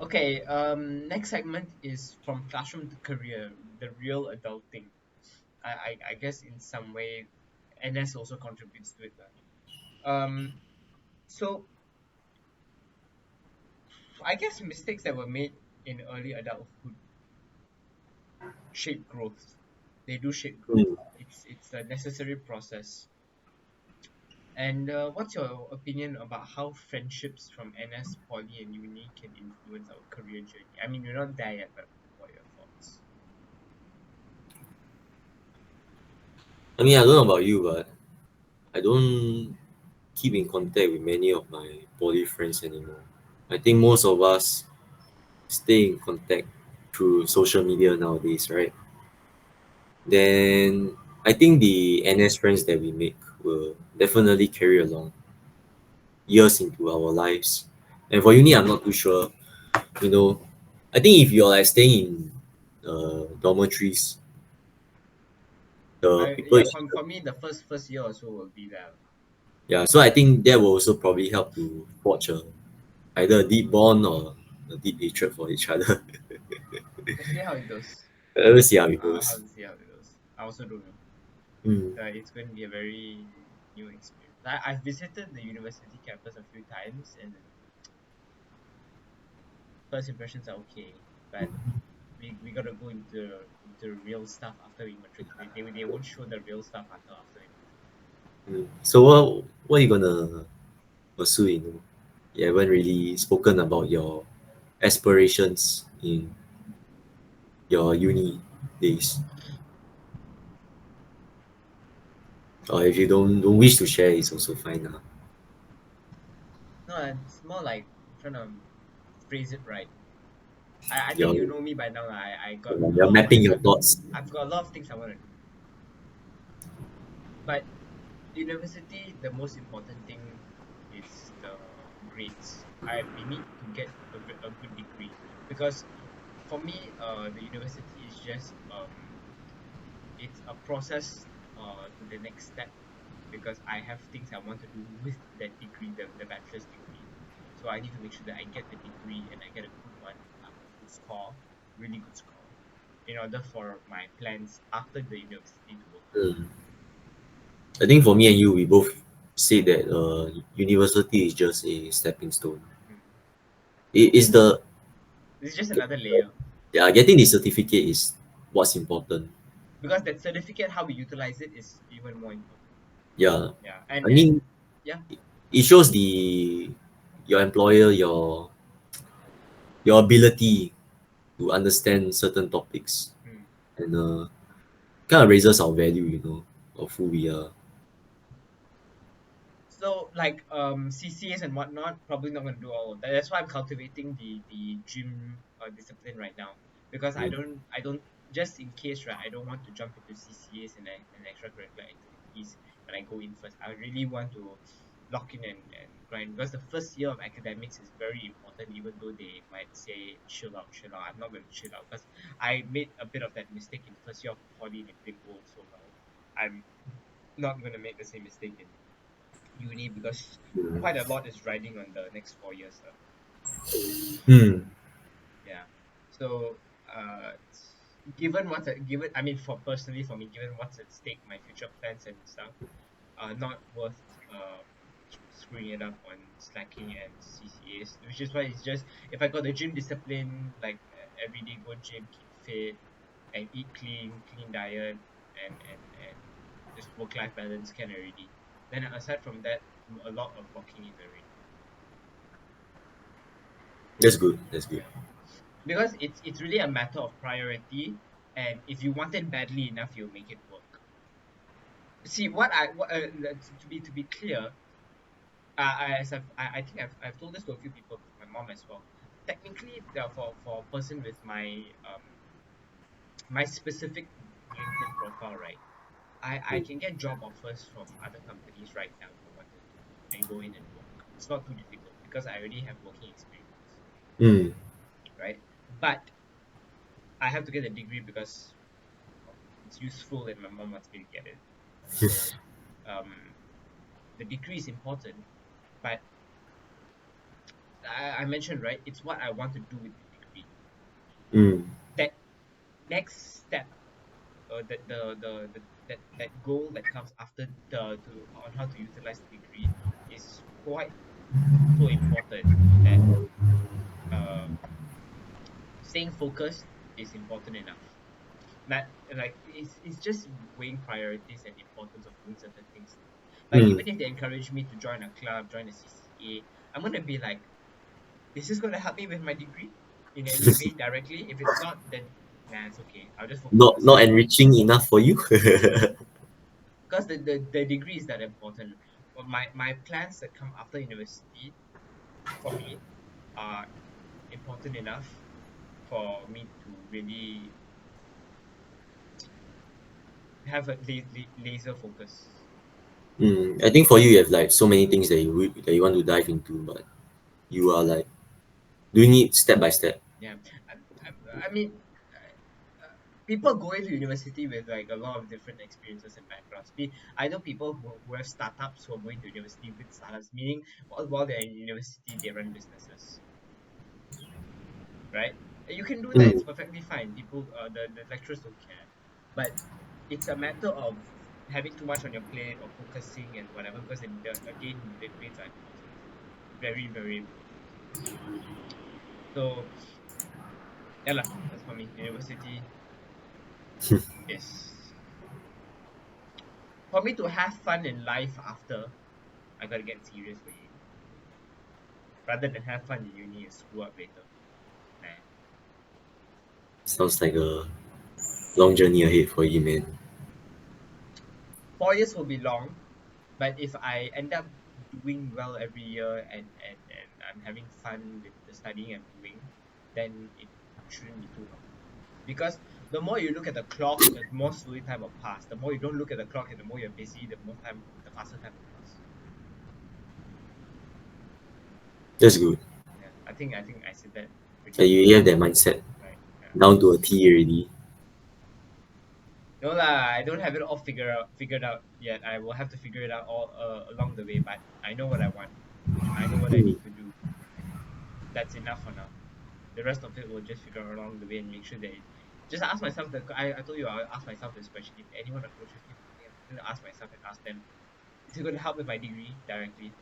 Okay, next segment is from classroom to career, the real adulting. I guess in some way, NS also contributes to it. So I guess mistakes that were made in early adulthood shape growth. They do shape growth. Mm. It's a necessary process. And what's your opinion about how friendships from NS, poly, and uni can influence our career journey? I mean, you're not there yet, but what are your thoughts? I mean, I don't know about you, but I don't keep in contact with many of my poly friends anymore. I think most of us stay in contact through social media nowadays, right? Then I think the NS friends that we make will definitely carry along years into our lives. And for uni, I'm not too sure. You know, I think if you're like staying in dormitories, the people, For me, the first year or so will be there. yeah. So I think that will also probably help to forge either a deep bond or a deep hatred for each other. Let's see how it goes. Let's see how it How goes. to see how it goes. I also don't know. Mm. It's going to be a very new experience. I've visited the university campus a few times, and first impressions are okay, but we gotta go into real stuff after we matriculate. They won't show the real stuff until after we matriculate. Mm. So what are you gonna pursue? You haven't really spoken about your aspirations in your uni days, or if you don't wish to share, it's also fine. No, it's more like trying to phrase it right. I think you You're know me by now. I got a you're lot. mapping your thoughts. I've got a lot of things I want to do, but university, the most important thing is the grades. We need to get a good degree because for me, the university is just it's a process to the next step because I have things I want to do with that degree, the bachelor's degree. So I need to make sure that I get the degree and I get a good one, a good score, really good score, in order for my plans after the university to work out. Mm. I think for me and you, we both say that university is just a stepping stone. Mm. It is the It's just another layer yeah, getting the certificate is what's important. because that certificate, how we utilize it, is even more important. Yeah, Yeah, I and mean yeah, it shows the your employer your ability to understand certain topics mm. and kind of raises our value, of who we are. So like CCAs and whatnot, probably not gonna do all of that. That's why I'm cultivating the gym discipline right now because Mm. I don't just in case, right, I don't want to jump into CCAs and extracurricular activities when I go in first. I really want to lock in and grind because the first year of academics is very important, even though they might say chill out, chill out. I'm not gonna chill out because I made a bit of that mistake in first year of poly and it didn't go so well. I'm not gonna make the same mistake in uni because Mm. quite a lot is riding on the next 4 years. Hmm. Yeah. So, given what's at, given, I mean, for personally for me, given what's at stake, my future plans and stuff, not worth screwing it up on slacking and CCAs. Which is why it's just if I got the gym discipline, like every day go gym, keep fit, and eat clean, clean diet, and just work life balance can already. Then aside from that, a lot of locking in already. That's good. That's good. Yeah, because it's really a matter of priority, and if you want it badly enough, you'll make it work. See, to be clear, I think I've told this to a few people, my mom as well. Technically, for a person with my specific LinkedIn profile, right? I Mm. can get job offers from other companies right now if I wanted to, and go in and work. It's not too difficult because I already have working experience, Mm. right? But I have to get a degree because it's useful and my mom wants me to get it. So um, the degree is important, but I mentioned, right, it's what I want to do with the degree. Mm. That next step, that goal that comes after the to on how to utilize the degree is quite so important that uh, staying focused is important enough. Not like it's just weighing priorities and importance of doing certain things. Like Mm. even if they encourage me to join a club, join a CCA, I'm gonna be like, is this gonna help me with my degree in any way directly? If it's not, then nah, it's okay. I'll just focus on Not the not study. enriching enough for you. Because the degree is that important. But my plans that come after university for me are important enough for me to really have a laser focus. I think for you, you have like so many things that you want to dive into, but you are like doing it step by step. Yeah, I mean, people go into university with like a lot of different experiences and backgrounds. I know people who have startups who are going to university with startups, meaning while they're in university, they run businesses, right? You can do that. It's Mm. perfectly fine. People, the lecturers don't care, but it's a matter of having too much on your plate or focusing and whatever. Because again, the grades are important, very very important. So yeah lah, that's for me. University is for me to have fun in life after. I gotta get serious for uni rather than have fun in uni and screw up later. Nah. Sounds like a long journey ahead for you, man. 4 years will be long, but if I end up doing well every year and I'm having fun with the studying I'm doing, then it shouldn't be too long. Because the more you look at the clock, the more slowly time will pass. The more you don't look at the clock and the more you're busy, the faster time will pass. That's good. Yeah, I think I said that pretty That well, you have that mindset right? Yeah. down to a T already. No lah, I don't have it all figured out yet. I will have to figure it out all along the way. But I know what I want. I know what I Mm. need to do. That's enough for now. The rest of it will just figure out along the way and make sure that just ask myself I told you I'll ask myself this question. If anyone approaches me for something, I'm gonna ask myself and ask them, is it gonna help with my degree directly?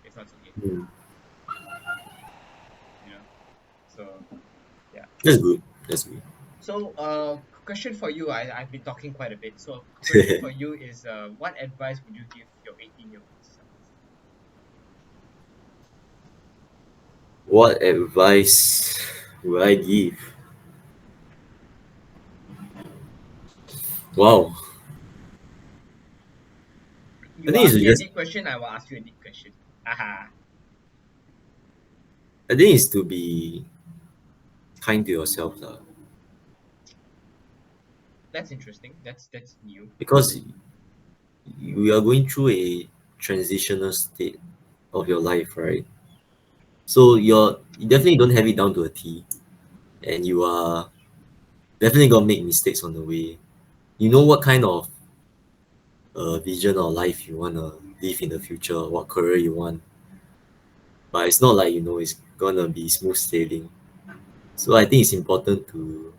If not, it's okay. Mm. You know? So yeah. That's good. That's good. So question for you, I've been talking quite a bit. So question for you is what advice would you give your 18-year-old self? What advice would I give? Wow. I You think ask it's me a just deep question, I will ask you a deep question. Haha. I think it's to be kind to yourself lah. That's interesting. That's new. Because you are going through a transitional state of your life, right? So you definitely don't have it down to a T, and you are definitely gonna make mistakes on the way. You know what kind of vision or life you wanna live in the future, what career you want, but it's not like it's gonna be smooth sailing. So I think it's important to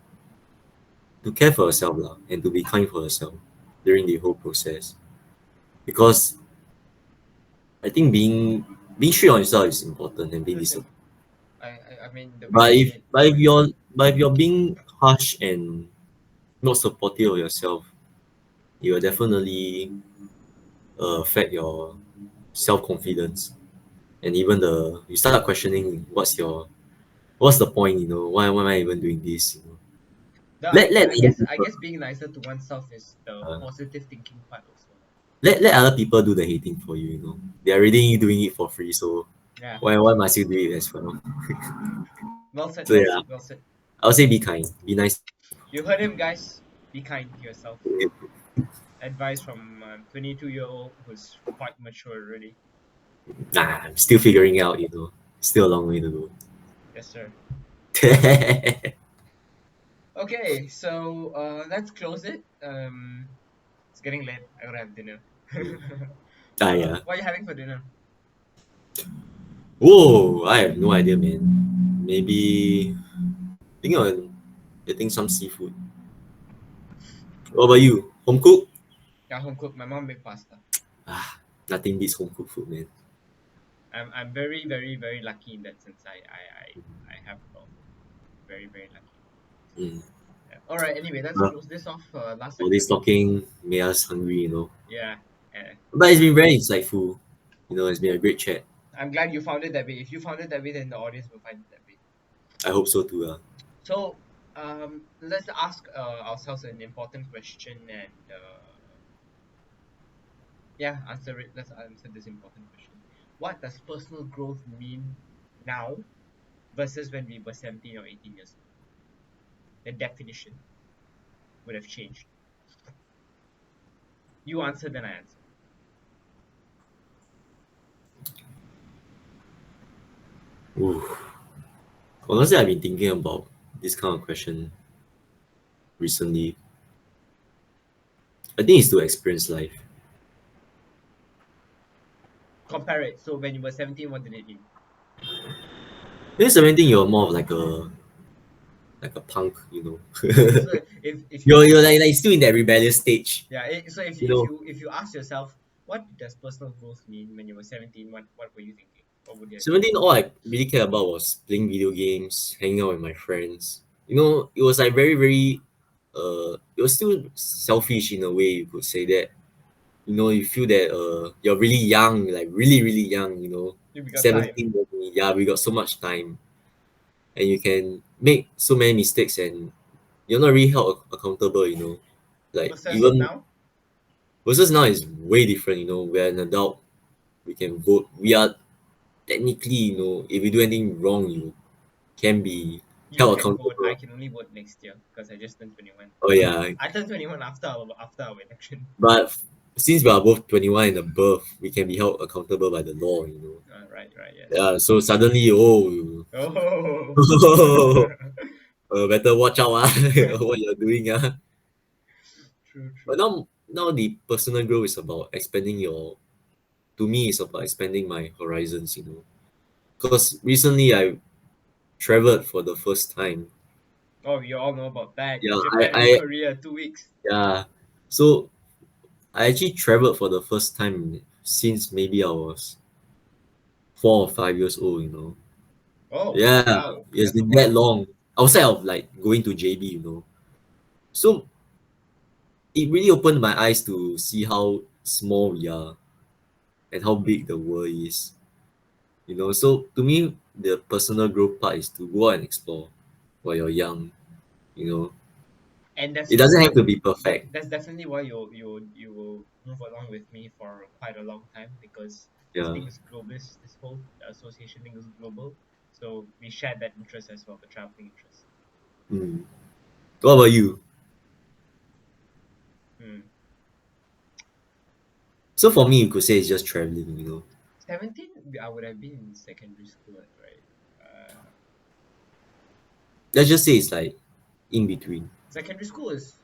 care for yourself lah, and to be kind for yourself during the whole process. Because I think being straight on yourself is important and being Interesting. disciplined. I mean the way But you if said but if you're being harsh and not supportive of yourself, it will definitely affect your self confidence, and even you start questioning what's the point, why am I even doing this, the let let I other guess I people guess being nicer to oneself is the uh, positive thinking part also. let other people do the hating for you, they are already doing it for free, so Yeah. why must you do it as well? Well said, So well yeah, said, well said. I would say be kind, be nice. You heard him, guys. Be kind to yourself. Advice from a 22-year-old who's quite mature already. Nah, I'm still figuring out, still a long way to Yes, sir. go. Okay, so let's close it. It's getting late. I gotta have dinner. Ah, yeah. What are you having for dinner? Whoa, I have no idea, man. Maybe thinking on getting some seafood. What about you? Home cook? Yeah, home cooked. My mom made pasta. Ah, nothing beats home cooked food, man. I'm very very very lucky in that sense. I have a lot of home cooked food. Very very lucky. Mm. Yeah. All right. Anyway, let's Uh, close this off. Last all this segment. talking made us hungry. Yeah. Uh, But it's been very insightful. It's been a great chat. I'm glad you found it that way. If you found it that way, then the audience will find it that way. I hope so too. So, let's ask ourselves an important question and yeah, answer it. Let's answer this important question. What does personal growth mean now versus when we were 17 or 18 years old? The definition would have changed. You answer, then I answer. Ooh. Honestly, I've been thinking about this kind of question recently. I think it's to experience life. Compare it. So, when you were 17, what did it mean? When you're 17, you're more of like a punk. So, if you you're ask, like still in that rebellious stage. yeah. So, You know, if you ask yourself, what does personal growth mean when you were 17? What were you thinking? What would you have been 17, all I really cared about was playing video games, hanging out with my friends. It was like very, very, it was still selfish in a way, you could say that. You feel that you're really young, like really, really young. thinking? We got time. 17, yeah, we got so much time, and you can make so many mistakes, and you're not really held accountable. Like, Versus even now, versus now is way different. We're an adult, we can vote. We are technically, if you do anything wrong, you can be you held can vote. I accountable. can only vote next year because I just turned 21. Oh yeah, I turned 21 after our election. but since we are both 21 and above, we can be held accountable by the law. Right, right, yes. Yeah, so suddenly, oh, Oh, better watch out, what you're doing. true, But true. now the personal growth is about expanding to me, it's about expanding my horizons. Because recently I traveled for the first time. Oh, you all know about that. Yeah, Japan and I Korea, 2 weeks. yeah. So I actually traveled for the first time since maybe I was 4 or 5 years old. Oh, Yeah, wow, it's that's a been that while. long. Outside of like going to JB. So it really opened my eyes to see how small we are and how big the world is. So to me, the personal growth part is to go out and explore while you're young. And It doesn't have to be perfect. that's definitely why you will move along with me for quite a long time because this Yeah. thing is global. This whole association thing is global. So we share that interest as well, the traveling interest. Mm. What about you? Hmm. So for me, you could say it's just traveling. 17, I would have been in secondary school, right? Let's just say it's like in between. Secondary school is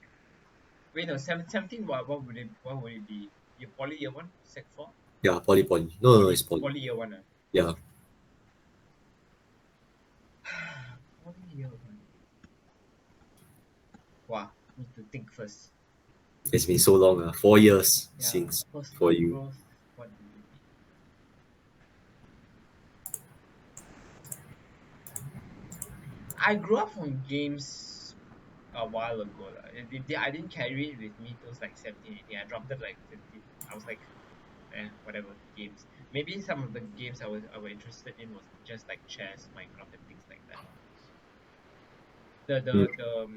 wait no 17. What would it be? Your poly year one, sec four, Yeah, poly. No, no, it's poly. poly year one. Yeah, Poly year one. Wow, need to think first. it's been so long. 4 years Yeah, since for personal you. growth. What did it mean? I grew up on games a while ago. Lah. I didn't carry it with me till like 17, 18. I dropped it like 15. I was like, whatever games. Maybe some of the games I was interested in was just like chess, Minecraft, and things like that. Mm. The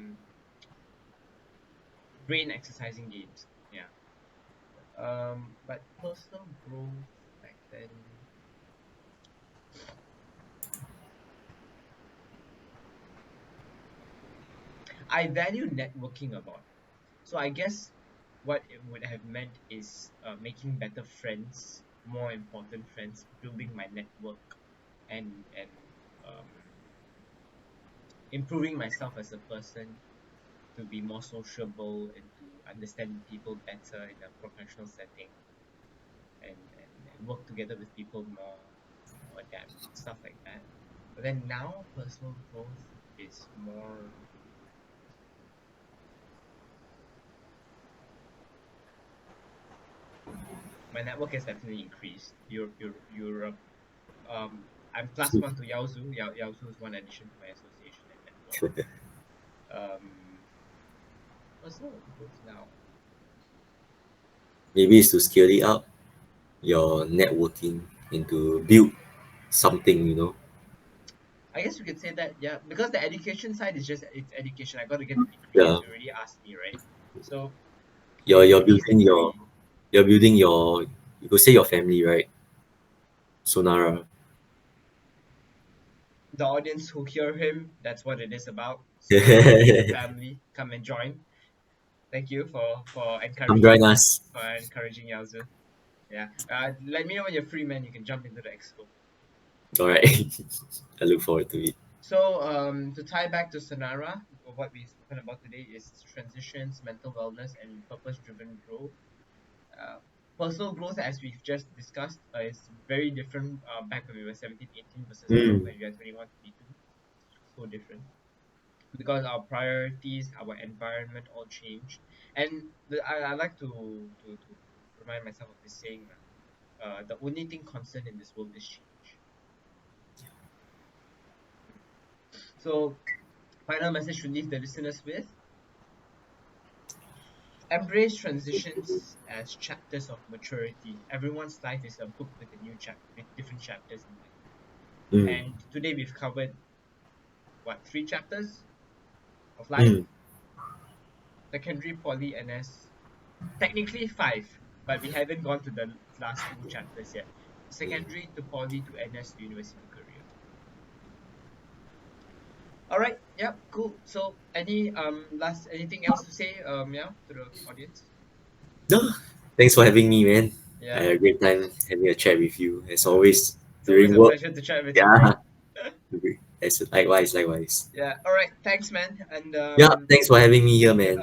brain exercising games. Yeah. But personal growth back then, I value networking a lot. So I guess what it would have meant is making better friends, more important friends, building my network, and um, improving myself as a person to be more sociable and to understand people better in a professional setting and work together with people more adapt, stuff like that. But then now personal growth is more. My network has definitely increased. You're I'm plus one to Yaozu. Yaozu is one addition to my association and network. Um, personal growth now. Maybe it's to scale it up your networking and to build something, you know. I guess you could say that, yeah, because the education side is just it's education. I got to get a degree, Yeah, as you already asked me, right? So you're the you're degree is the building your degree. you're building your, you could say, your family, right? Sonara. The audience who hear him, that's what it is about. So if you need a family, come and join. Thank you for Come join encouraging us. Yaozu. Yeah. Let me know when you're free, man. You can jump into the expo. All right. I look forward to it. So to tie back to Sonara, what we've spoken about today is transitions, mental wellness, and purpose-driven growth. Uh, Personal growth, as we've just discussed, is very different back when we were 17, 18 versus now Mm. when we are 21, 22. So different because our priorities, our environment all change. And I like to remind myself of this saying, the only thing constant in this world is change. So, final message to leave the listeners with: embrace transitions as chapters of maturity. Everyone's life is a book with a new chapter, with different chapters in life. Mm. And today we've covered what, three chapters of life: Mm. secondary, poly, NS. Technically five, but we haven't gone to the last two chapters yet. Secondary to poly to NS to university to career. All right. Yep. Cool. So, anything else to say? Yeah, to the audience. No, thanks for having me, man. I Yeah. had a great time having a chat with you, as Uh, always, it's always during a work. pleasure to chat with you, bro. Yeah, likewise, likewise. Yeah. All right. Thanks, man. And Yeah, thanks for having me here, man.